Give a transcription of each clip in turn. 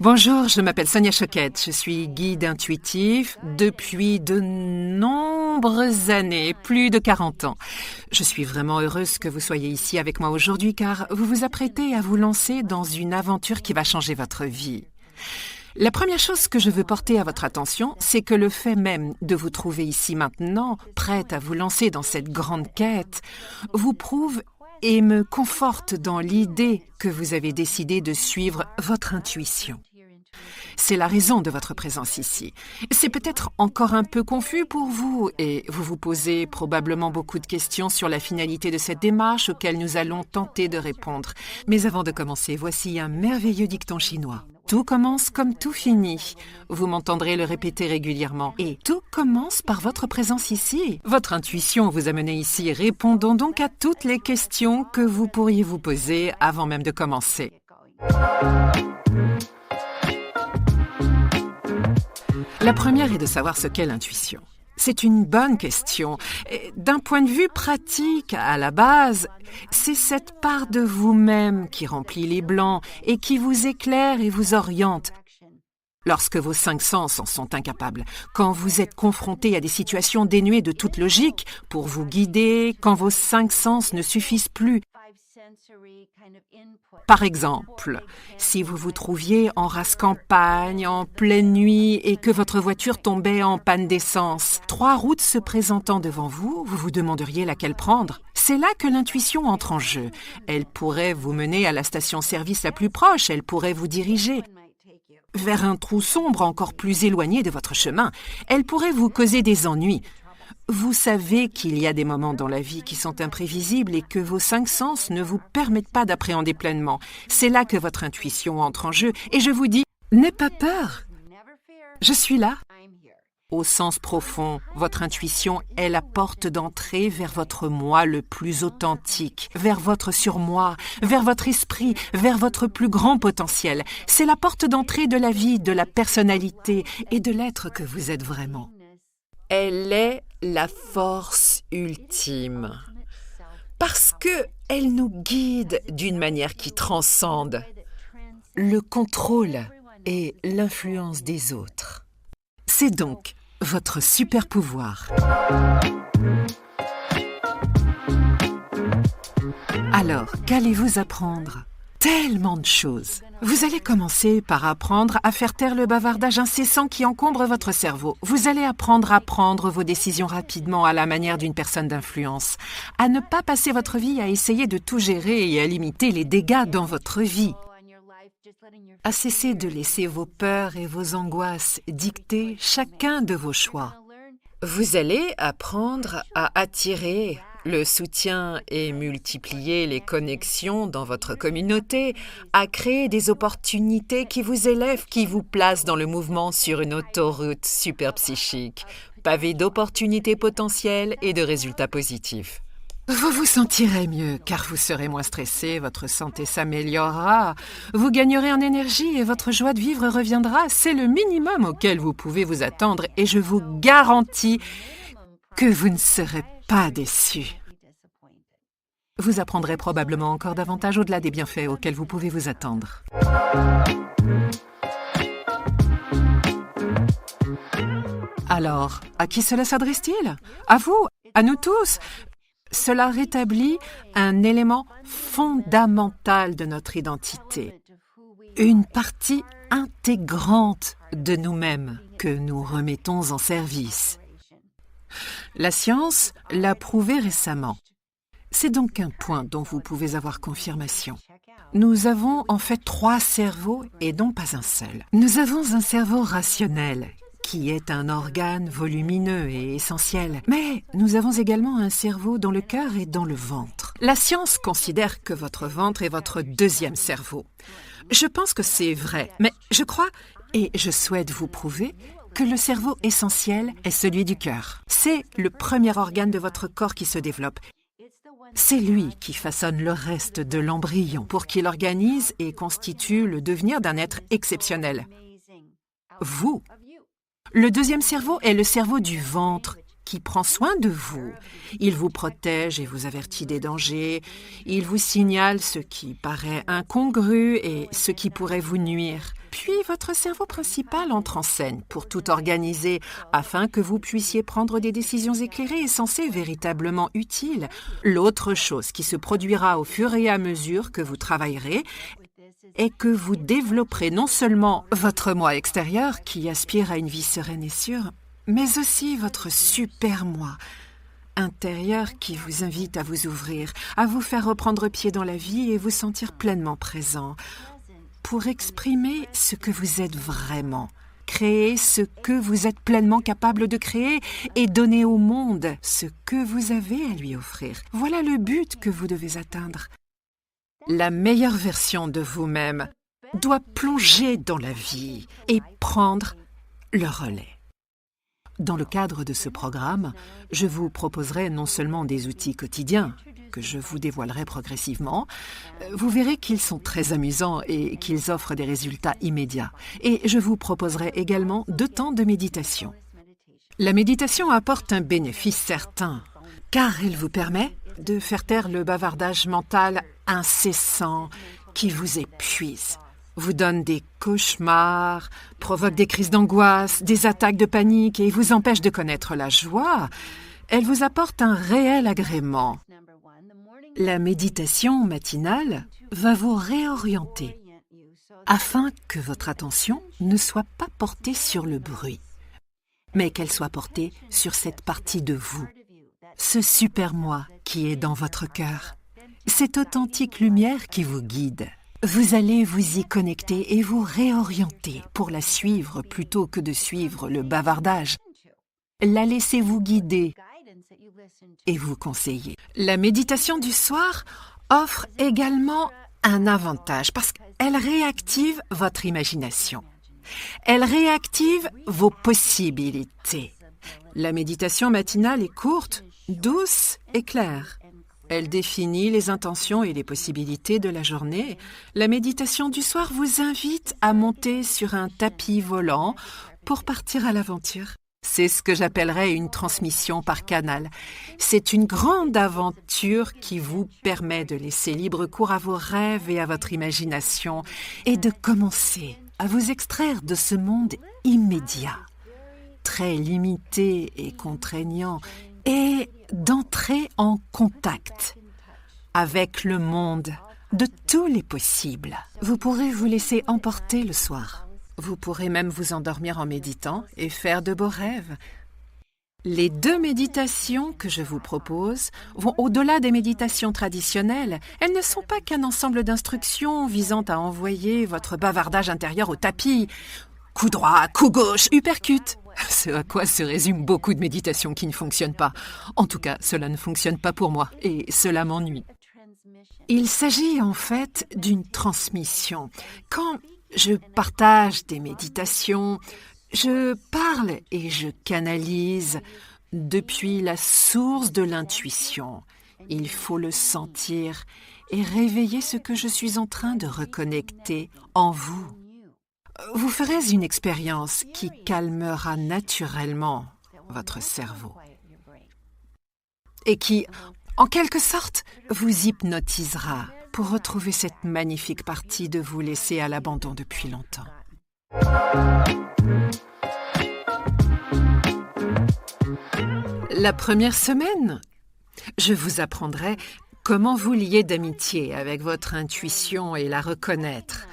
Bonjour, je m'appelle Sonia Choquette. Je suis guide intuitif depuis de nombreuses années, plus de 40 ans. Je suis vraiment heureuse que vous soyez ici avec moi aujourd'hui car vous vous apprêtez à vous lancer dans une aventure qui va changer votre vie. La première chose que je veux porter à votre attention, c'est que le fait même de vous trouver ici maintenant, prête à vous lancer dans cette grande quête, vous prouve et me conforte dans l'idée que vous avez décidé de suivre votre intuition. C'est la raison de votre présence ici. C'est peut-être encore un peu confus pour vous et vous vous posez probablement beaucoup de questions sur la finalité de cette démarche auxquelles nous allons tenter de répondre. Mais avant de commencer, voici un merveilleux dicton chinois. Tout commence comme tout finit. Vous m'entendrez le répéter régulièrement. Et tout commence par votre présence ici. Votre intuition vous a mené ici. Répondons donc à toutes les questions que vous pourriez vous poser avant même de commencer. La première est de savoir ce qu'est l'intuition. C'est une bonne question. D'un point de vue pratique, à la base, c'est cette part de vous-même qui remplit les blancs et qui vous éclaire et vous oriente. Lorsque vos 5 sens en sont incapables, quand vous êtes confronté à des situations dénuées de toute logique pour vous guider, quand vos 5 sens ne suffisent plus. Par exemple, si vous vous trouviez en rase campagne, en pleine nuit et que votre voiture tombait en panne d'essence, 3 routes se présentant devant vous, vous vous demanderiez laquelle prendre. C'est là que l'intuition entre en jeu. Elle pourrait vous mener à la station-service la plus proche, elle pourrait vous diriger vers un trou sombre encore plus éloigné de votre chemin. Elle pourrait vous causer des ennuis. Vous savez qu'il y a des moments dans la vie qui sont imprévisibles et que vos 5 sens ne vous permettent pas d'appréhender pleinement. C'est là que votre intuition entre en jeu et je vous dis, n'ayez pas peur. Je suis là. Au sens profond, votre intuition est la porte d'entrée vers votre moi le plus authentique, vers votre surmoi, vers votre esprit, vers votre plus grand potentiel. C'est la porte d'entrée de la vie, de la personnalité et de l'être que vous êtes vraiment. Elle est la force ultime, parce qu'elle nous guide d'une manière qui transcende le contrôle et l'influence des autres. C'est donc votre super pouvoir. Alors, qu'allez-vous apprendre ? Tellement de choses. Vous allez commencer par apprendre à faire taire le bavardage incessant qui encombre votre cerveau. Vous allez apprendre à prendre vos décisions rapidement à la manière d'une personne d'influence, à ne pas passer votre vie à essayer de tout gérer et à limiter les dégâts dans votre vie, à cesser de laisser vos peurs et vos angoisses dicter chacun de vos choix. Vous allez apprendre à attirer le soutien et multiplier les connexions dans votre communauté, à créer des opportunités qui vous élèvent, qui vous placent dans le mouvement sur une autoroute super psychique, pavée d'opportunités potentielles et de résultats positifs. Vous vous sentirez mieux car vous serez moins stressé, votre santé s'améliorera, vous gagnerez en énergie et votre joie de vivre reviendra. C'est le minimum auquel vous pouvez vous attendre et je vous garantis que vous ne serez pas déçu. Vous apprendrez probablement encore davantage au-delà des bienfaits auxquels vous pouvez vous attendre. Alors, à qui cela s'adresse-t-il ? À vous ? À nous tous ? Cela rétablit un élément fondamental de notre identité, une partie intégrante de nous-mêmes que nous remettons en service. La science l'a prouvé récemment. C'est donc un point dont vous pouvez avoir confirmation. Nous avons en fait 3 cerveaux et non pas un seul. Nous avons un cerveau rationnel, qui est un organe volumineux et essentiel. Mais nous avons également un cerveau dans le cœur et dans le ventre. La science considère que votre ventre est votre 2e cerveau. Je pense que c'est vrai, mais je crois, et je souhaite vous prouver, que le cerveau essentiel est celui du cœur. C'est le premier organe de votre corps qui se développe. C'est lui qui façonne le reste de l'embryon pour qu'il organise et constitue le devenir d'un être exceptionnel. Vous. Le 2e cerveau est le cerveau du ventre qui prend soin de vous. Il vous protège et vous avertit des dangers. Il vous signale ce qui paraît incongru et ce qui pourrait vous nuire. Puis votre cerveau principal entre en scène pour tout organiser afin que vous puissiez prendre des décisions éclairées et sensées véritablement utiles. L'autre chose qui se produira au fur et à mesure que vous travaillerez est que vous développerez non seulement votre moi extérieur qui aspire à une vie sereine et sûre, mais aussi votre super moi intérieur qui vous invite à vous ouvrir, à vous faire reprendre pied dans la vie et vous sentir pleinement présent pour exprimer ce que vous êtes vraiment, créer ce que vous êtes pleinement capable de créer et donner au monde ce que vous avez à lui offrir. Voilà le but que vous devez atteindre. La meilleure version de vous-même doit plonger dans la vie et prendre le relais. Dans le cadre de ce programme, je vous proposerai non seulement des outils quotidiens que je vous dévoilerai progressivement, vous verrez qu'ils sont très amusants et qu'ils offrent des résultats immédiats. Et je vous proposerai également 2 temps de méditation. La méditation apporte un bénéfice certain, car elle vous permet de faire taire le bavardage mental incessant qui vous épuise, vous donne des cauchemars, provoque des crises d'angoisse, des attaques de panique et vous empêche de connaître la joie. Elle vous apporte un réel agrément. La méditation matinale va vous réorienter afin que votre attention ne soit pas portée sur le bruit, mais qu'elle soit portée sur cette partie de vous, ce super moi qui est dans votre cœur, cette authentique lumière qui vous guide. Vous allez vous y connecter et vous réorienter pour la suivre plutôt que de suivre le bavardage. La laissez vous guider et vous conseiller. La méditation du soir offre également un avantage parce qu'elle réactive votre imagination. Elle réactive vos possibilités. La méditation matinale est courte, douce et claire. Elle définit les intentions et les possibilités de la journée. La méditation du soir vous invite à monter sur un tapis volant pour partir à l'aventure. C'est ce que j'appellerais une transmission par canal. C'est une grande aventure qui vous permet de laisser libre cours à vos rêves et à votre imagination et de commencer à vous extraire de ce monde immédiat, très limité et contraignant, et d'entrer en contact avec le monde de tous les possibles. Vous pourrez vous laisser emporter le soir. Vous pourrez même vous endormir en méditant et faire de beaux rêves. Les 2 méditations que je vous propose vont au-delà des méditations traditionnelles. Elles ne sont pas qu'un ensemble d'instructions visant à envoyer votre bavardage intérieur au tapis. Coup droit, coup gauche, uppercut. Ce à quoi se résument beaucoup de méditations qui ne fonctionnent pas. En tout cas, cela ne fonctionne pas pour moi et cela m'ennuie. Il s'agit en fait d'une transmission. Quand je partage des méditations, je parle et je canalise depuis la source de l'intuition. Il faut le sentir et réveiller ce que je suis en train de reconnecter en vous. Vous ferez une expérience qui calmera naturellement votre cerveau et qui, en quelque sorte, vous hypnotisera pour retrouver cette magnifique partie de vous laissée à l'abandon depuis longtemps. La première semaine, je vous apprendrai comment vous lier d'amitié avec votre intuition et la reconnaître.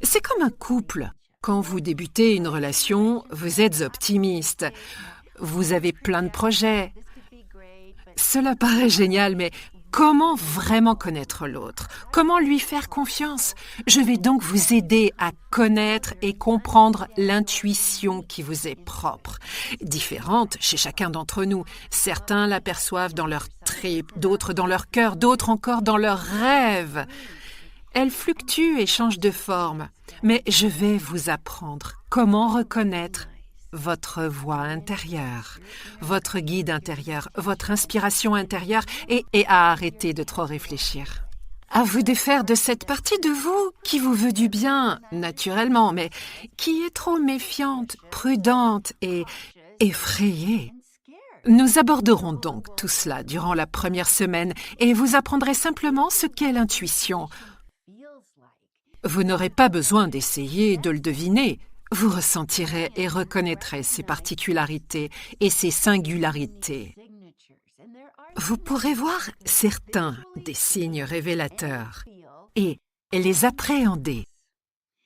C'est comme un couple. Quand vous débutez une relation, vous êtes optimiste. Vous avez plein de projets. Cela paraît génial, mais comment vraiment connaître l'autre? Comment lui faire confiance? Je vais donc vous aider à connaître et comprendre l'intuition qui vous est propre. Différente chez chacun d'entre nous. Certains l'aperçoivent dans leur tripes, d'autres dans leur cœur, d'autres encore dans leurs rêves. Elle fluctue et change de forme, mais je vais vous apprendre comment reconnaître votre voix intérieure, votre guide intérieur, votre inspiration intérieure et à arrêter de trop réfléchir. À vous défaire de cette partie de vous qui vous veut du bien, naturellement, mais qui est trop méfiante, prudente et effrayée. Nous aborderons donc tout cela durant la première semaine et vous apprendrez simplement ce qu'est l'intuition. Vous n'aurez pas besoin d'essayer de le deviner. Vous ressentirez et reconnaîtrez ses particularités et ses singularités. Vous pourrez voir certains des signes révélateurs et les appréhender.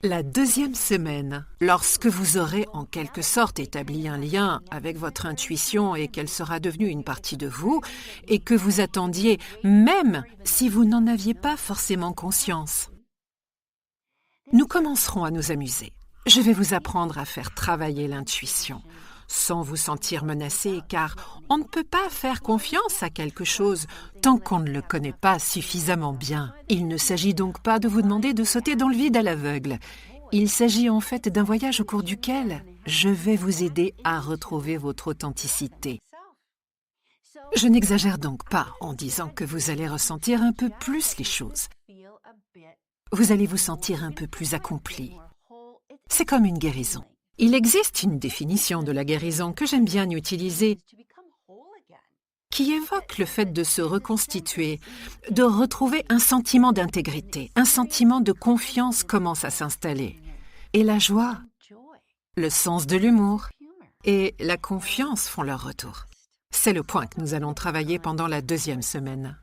La deuxième semaine, lorsque vous aurez en quelque sorte établi un lien avec votre intuition et qu'elle sera devenue une partie de vous et que vous attendiez même si vous n'en aviez pas forcément conscience, nous commencerons à nous amuser. Je vais vous apprendre à faire travailler l'intuition sans vous sentir menacé, car on ne peut pas faire confiance à quelque chose tant qu'on ne le connaît pas suffisamment bien. Il ne s'agit donc pas de vous demander de sauter dans le vide à l'aveugle. Il s'agit en fait d'un voyage au cours duquel je vais vous aider à retrouver votre authenticité. Je n'exagère donc pas en disant que vous allez ressentir un peu plus les choses. Vous allez vous sentir un peu plus accompli. C'est comme une guérison. Il existe une définition de la guérison que j'aime bien utiliser, qui évoque le fait de se reconstituer, de retrouver un sentiment d'intégrité, un sentiment de confiance commence à s'installer. Et la joie, le sens de l'humour et la confiance font leur retour. C'est le point que nous allons travailler pendant la deuxième semaine.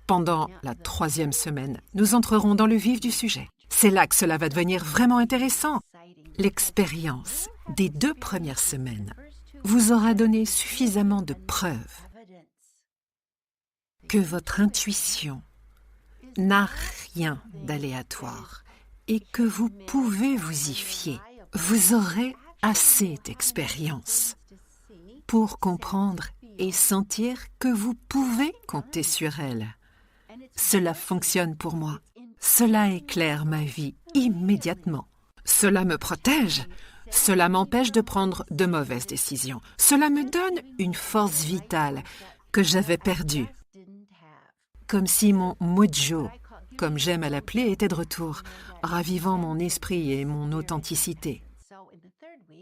Pendant la troisième semaine, nous entrerons dans le vif du sujet. C'est là que cela va devenir vraiment intéressant. L'expérience des 2 premières semaines vous aura donné suffisamment de preuves que votre intuition n'a rien d'aléatoire et que vous pouvez vous y fier. Vous aurez assez d'expérience pour comprendre et sentir que vous pouvez compter sur elle. Cela fonctionne pour moi. Cela éclaire ma vie immédiatement. Cela me protège. Cela m'empêche de prendre de mauvaises décisions. Cela me donne une force vitale que j'avais perdue. Comme si mon mojo, comme j'aime à l'appeler, était de retour, ravivant mon esprit et mon authenticité.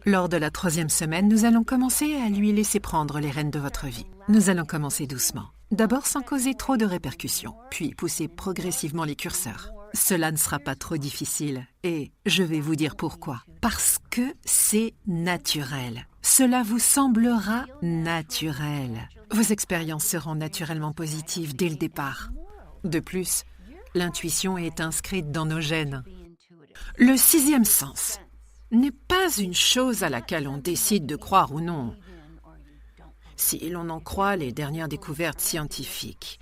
Lors de la 3e semaine, nous allons commencer à lui laisser prendre les rênes de votre vie. Nous allons commencer doucement. D'abord sans causer trop de répercussions, puis pousser progressivement les curseurs. Cela ne sera pas trop difficile et je vais vous dire pourquoi. Parce que c'est naturel. Cela vous semblera naturel. Vos expériences seront naturellement positives dès le départ. De plus, l'intuition est inscrite dans nos gènes. Le 6e sens n'est pas une chose à laquelle on décide de croire ou non. Si l'on en croit les dernières découvertes scientifiques,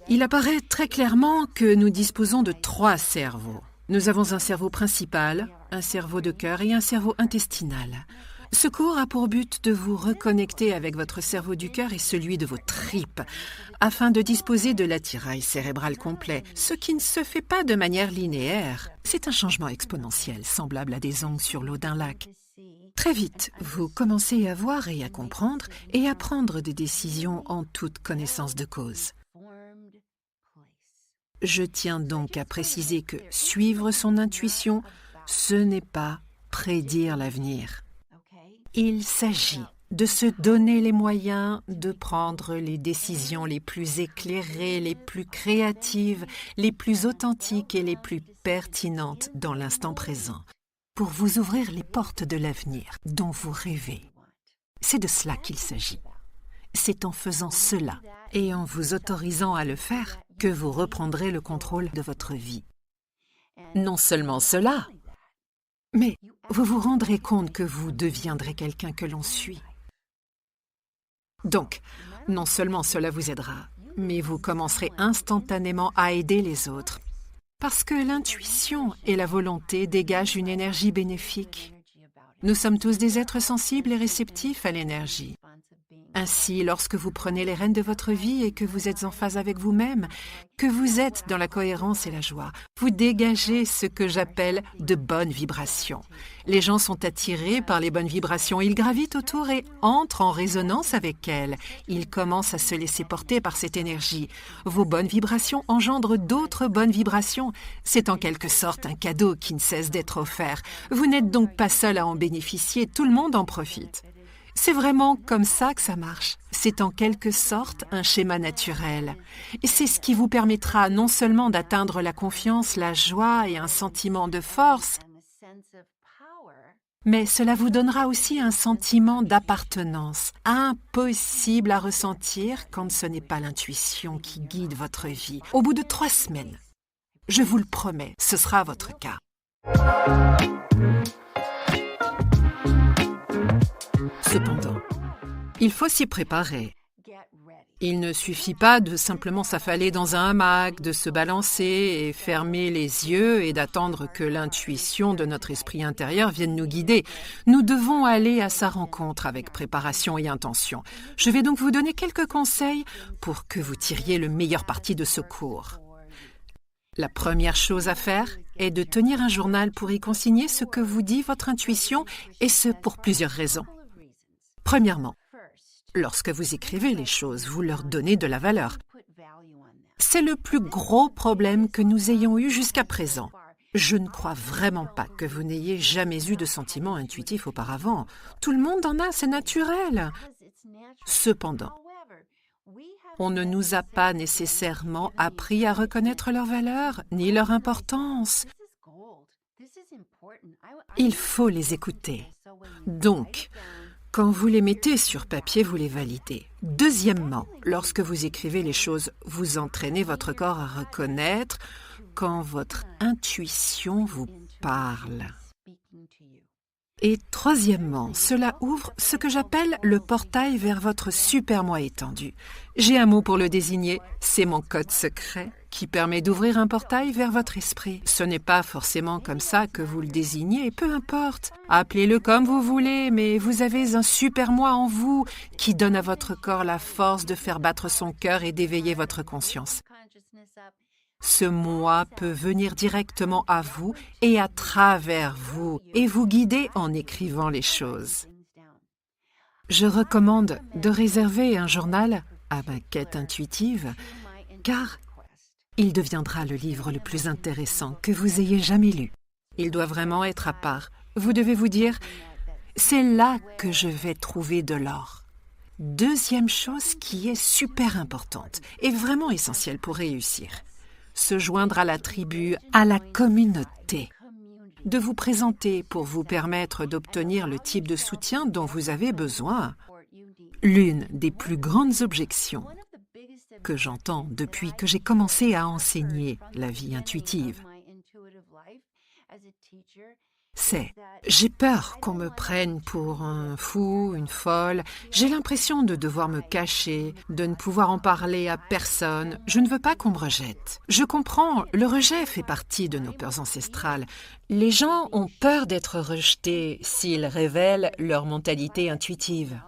il apparaît très clairement que nous disposons de 3 cerveaux. Nous avons un cerveau principal, un cerveau de cœur et un cerveau intestinal. Ce cours a pour but de vous reconnecter avec votre cerveau du cœur et celui de vos tripes, afin de disposer de l'attirail cérébral complet, ce qui ne se fait pas de manière linéaire. C'est un changement exponentiel, semblable à des ongles sur l'eau d'un lac. Très vite, vous commencez à voir et à comprendre et à prendre des décisions en toute connaissance de cause. Je tiens donc à préciser que suivre son intuition, ce n'est pas prédire l'avenir. Il s'agit de se donner les moyens de prendre les décisions les plus éclairées, les plus créatives, les plus authentiques et les plus pertinentes dans l'instant présent, pour vous ouvrir les portes de l'avenir dont vous rêvez. C'est de cela qu'il s'agit. C'est en faisant cela et en vous autorisant à le faire que vous reprendrez le contrôle de votre vie. Non seulement cela, mais vous vous rendrez compte que vous deviendrez quelqu'un que l'on suit. Donc, non seulement cela vous aidera, mais vous commencerez instantanément à aider les autres. Parce que l'intuition et la volonté dégagent une énergie bénéfique. Nous sommes tous des êtres sensibles et réceptifs à l'énergie. Ainsi, lorsque vous prenez les rênes de votre vie et que vous êtes en phase avec vous-même, que vous êtes dans la cohérence et la joie, vous dégagez ce que j'appelle de bonnes vibrations. Les gens sont attirés par les bonnes vibrations, ils gravitent autour et entrent en résonance avec elles. Ils commencent à se laisser porter par cette énergie. Vos bonnes vibrations engendrent d'autres bonnes vibrations. C'est en quelque sorte un cadeau qui ne cesse d'être offert. Vous n'êtes donc pas seul à en bénéficier, tout le monde en profite. C'est vraiment comme ça que ça marche. C'est en quelque sorte un schéma naturel. Et c'est ce qui vous permettra non seulement d'atteindre la confiance, la joie et un sentiment de force, mais cela vous donnera aussi un sentiment d'appartenance, impossible à ressentir quand ce n'est pas l'intuition qui guide votre vie. Au bout de 3 semaines, je vous le promets, ce sera votre cas. Cependant, il faut s'y préparer. Il ne suffit pas de simplement s'affaler dans un hamac, de se balancer et fermer les yeux et d'attendre que l'intuition de notre esprit intérieur vienne nous guider. Nous devons aller à sa rencontre avec préparation et intention. Je vais donc vous donner quelques conseils pour que vous tiriez le meilleur parti de ce cours. La première chose à faire est de tenir un journal pour y consigner ce que vous dit votre intuition, et ce pour plusieurs raisons. Premièrement, lorsque vous écrivez les choses, vous leur donnez de la valeur. C'est le plus gros problème que nous ayons eu jusqu'à présent. Je ne crois vraiment pas que vous n'ayez jamais eu de sentiments intuitifs auparavant. Tout le monde en a, c'est naturel. Cependant, on ne nous a pas nécessairement appris à reconnaître leur valeur ni leur importance. Il faut les écouter. Donc, quand vous les mettez sur papier, vous les validez. Deuxièmement, lorsque vous écrivez les choses, vous entraînez votre corps à reconnaître quand votre intuition vous parle. Et troisièmement, cela ouvre ce que j'appelle le portail vers votre super-moi étendu. J'ai un mot pour le désigner, c'est mon code secret qui permet d'ouvrir un portail vers votre esprit. Ce n'est pas forcément comme ça que vous le désignez, peu importe. Appelez-le comme vous voulez, mais vous avez un super-moi en vous qui donne à votre corps la force de faire battre son cœur et d'éveiller votre conscience. Ce moi peut venir directement à vous et à travers vous et vous guider en écrivant les choses. Je recommande de réserver un journal à ma quête intuitive car il deviendra le livre le plus intéressant que vous ayez jamais lu. Il doit vraiment être à part. Vous devez vous dire « c'est là que je vais trouver de l'or ». Deuxième chose qui est super importante et vraiment essentielle pour réussir. Se joindre à la tribu, à la communauté. De vous présenter pour vous permettre d'obtenir le type de soutien dont vous avez besoin. L'une des plus grandes objections que j'entends depuis que j'ai commencé à enseigner la vie intuitive, c'est « j'ai peur qu'on me prenne pour un fou, une folle, j'ai l'impression de devoir me cacher, de ne pouvoir en parler à personne, je ne veux pas qu'on me rejette. » Je comprends, le rejet fait partie de nos peurs ancestrales. Les gens ont peur d'être rejetés s'ils révèlent leur mentalité intuitive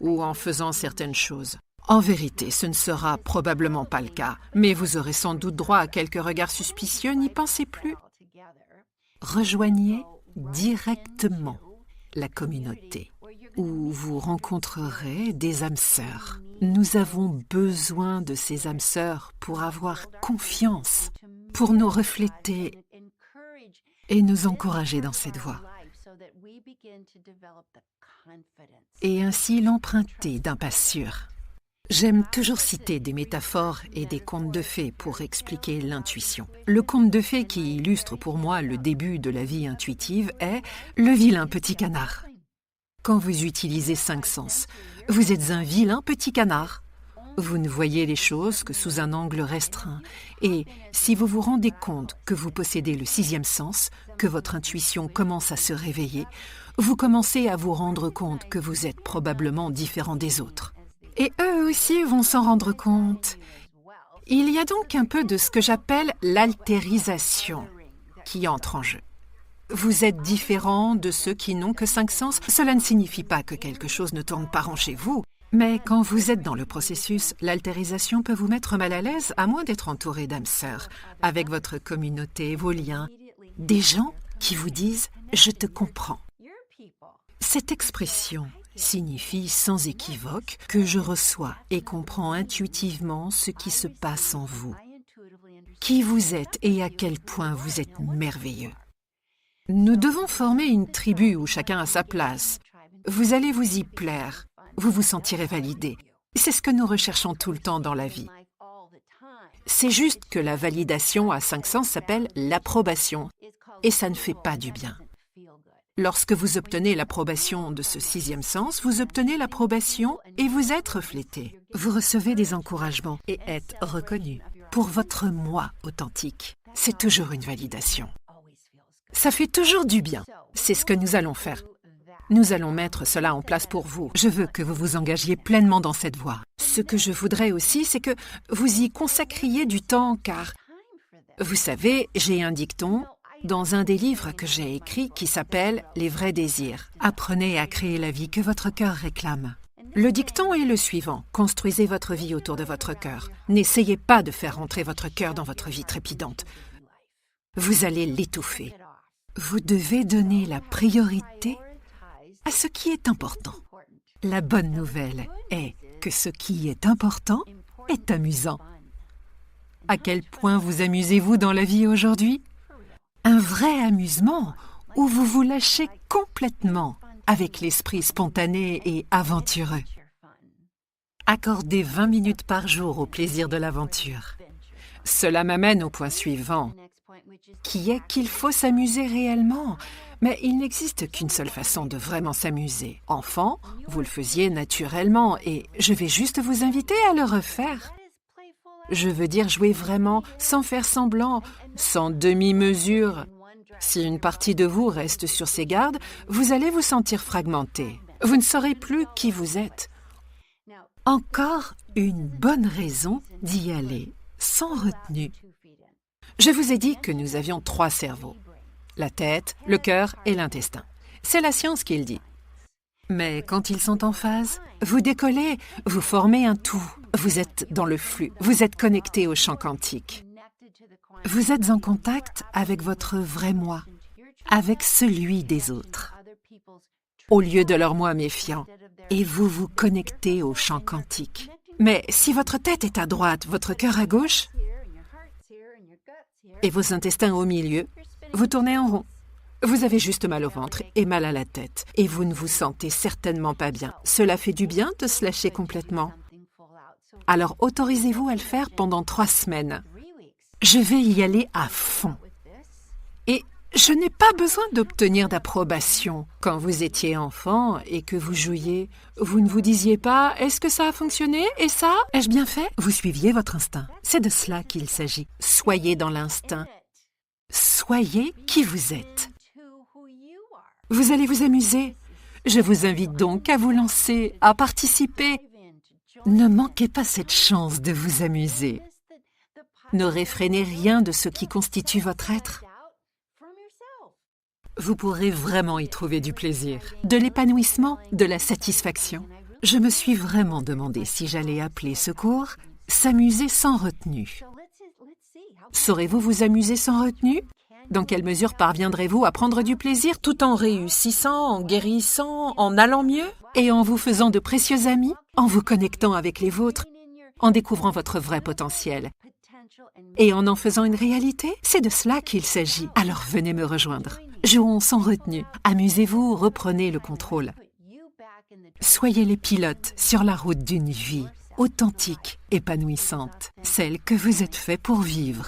ou en faisant certaines choses. En vérité, ce ne sera probablement pas le cas, mais vous aurez sans doute droit à quelques regards suspicieux, n'y pensez plus. Rejoignez directement la communauté où vous rencontrerez des âmes sœurs. Nous avons besoin de ces âmes sœurs pour avoir confiance, pour nous refléter et nous encourager dans cette voie. Et ainsi l'emprunter d'un pas sûr. J'aime toujours citer des métaphores et des contes de fées pour expliquer l'intuition. Le conte de fées qui illustre pour moi le début de la vie intuitive est « Le vilain petit canard ». Quand vous utilisez 5 sens, vous êtes un vilain petit canard. Vous ne voyez les choses que sous un angle restreint. Et si vous vous rendez compte que vous possédez le 6e sens, que votre intuition commence à se réveiller, vous commencez à vous rendre compte que vous êtes probablement différent des autres. Et eux aussi vont s'en rendre compte. Il y a donc un peu de ce que j'appelle l'altérisation qui entre en jeu. Vous êtes différent de ceux qui n'ont que 5 sens. Cela ne signifie pas que quelque chose ne tourne pas rond chez vous. Mais quand vous êtes dans le processus, l'altérisation peut vous mettre mal à l'aise à moins d'être entouré d'âmes sœurs, avec votre communauté, vos liens, des gens qui vous disent « je te comprends ». Cette expression signifie sans équivoque que je reçois et comprends intuitivement ce qui se passe en vous, qui vous êtes et à quel point vous êtes merveilleux. Nous devons former une tribu où chacun a sa place. Vous allez vous y plaire. Vous vous sentirez validé. C'est ce que nous recherchons tout le temps dans la vie. C'est juste que la validation à 5 sens s'appelle l'approbation, et ça ne fait pas du bien. Lorsque vous obtenez l'approbation de ce 6e sens, vous obtenez l'approbation et vous êtes reflété. Vous recevez des encouragements et êtes reconnu pour votre moi authentique. C'est toujours une validation. Ça fait toujours du bien. C'est ce que nous allons faire. Nous allons mettre cela en place pour vous. Je veux que vous vous engagiez pleinement dans cette voie. Ce que je voudrais aussi, c'est que vous y consacriez du temps, car, vous savez, j'ai un dicton dans un des livres que j'ai écrit qui s'appelle « Les vrais désirs ». Apprenez à créer la vie que votre cœur réclame. Le dicton est le suivant. Construisez votre vie autour de votre cœur. N'essayez pas de faire rentrer votre cœur dans votre vie trépidante. Vous allez l'étouffer. Vous devez donner la priorité à ce qui est important. La bonne nouvelle est que ce qui est important est amusant. À quel point vous amusez-vous dans la vie aujourd'hui? Un vrai amusement où vous vous lâchez complètement avec l'esprit spontané et aventureux. Accordez 20 minutes par jour au plaisir de l'aventure. Cela m'amène au point suivant, qui est qu'il faut s'amuser réellement. Mais il n'existe qu'une seule façon de vraiment s'amuser. Enfant, vous le faisiez naturellement et je vais juste vous inviter à le refaire. Je veux dire jouer vraiment, sans faire semblant, sans demi-mesure. Si une partie de vous reste sur ses gardes, vous allez vous sentir fragmenté. Vous ne saurez plus qui vous êtes. Encore une bonne raison d'y aller, sans retenue. Je vous ai dit que nous avions 3 cerveaux. La tête, le cœur et l'intestin. C'est la science qui le dit. Mais quand ils sont en phase, vous décollez, vous formez un tout. Vous êtes dans le flux, vous êtes connecté au champ quantique. Vous êtes en contact avec votre vrai moi, avec celui des autres, au lieu de leur moi méfiant. Et vous vous connectez au champ quantique. Mais si votre tête est à droite, votre cœur à gauche, et vos intestins au milieu, vous tournez en rond. Vous avez juste mal au ventre et mal à la tête. Et vous ne vous sentez certainement pas bien. Cela fait du bien de se lâcher complètement. Alors autorisez-vous à le faire pendant 3 semaines. Je vais y aller à fond. Et je n'ai pas besoin d'obtenir d'approbation. Quand vous étiez enfant et que vous jouiez, vous ne vous disiez pas « Est-ce que ça a fonctionné? Et ça? Ai-je bien fait ?» Vous suiviez votre instinct. C'est de cela qu'il s'agit. Soyez dans l'instinct. Soyez qui vous êtes. Vous allez vous amuser. Je vous invite donc à vous lancer, à participer. Ne manquez pas cette chance de vous amuser. Ne réfrénez rien de ce qui constitue votre être. Vous pourrez vraiment y trouver du plaisir, de l'épanouissement, de la satisfaction. Je me suis vraiment demandé si j'allais appeler ce cours « S'amuser sans retenue ». Saurez-vous vous amuser sans retenue? Dans quelle mesure parviendrez-vous à prendre du plaisir tout en réussissant, en guérissant, en allant mieux et en vous faisant de précieux amis, en vous connectant avec les vôtres, en découvrant votre vrai potentiel et en faisant une réalité? C'est de cela qu'il s'agit. Alors venez me rejoindre. Jouons sans retenue. Amusez-vous, reprenez le contrôle. Soyez les pilotes sur la route d'une vie authentique, épanouissante, celle que vous êtes fait pour vivre.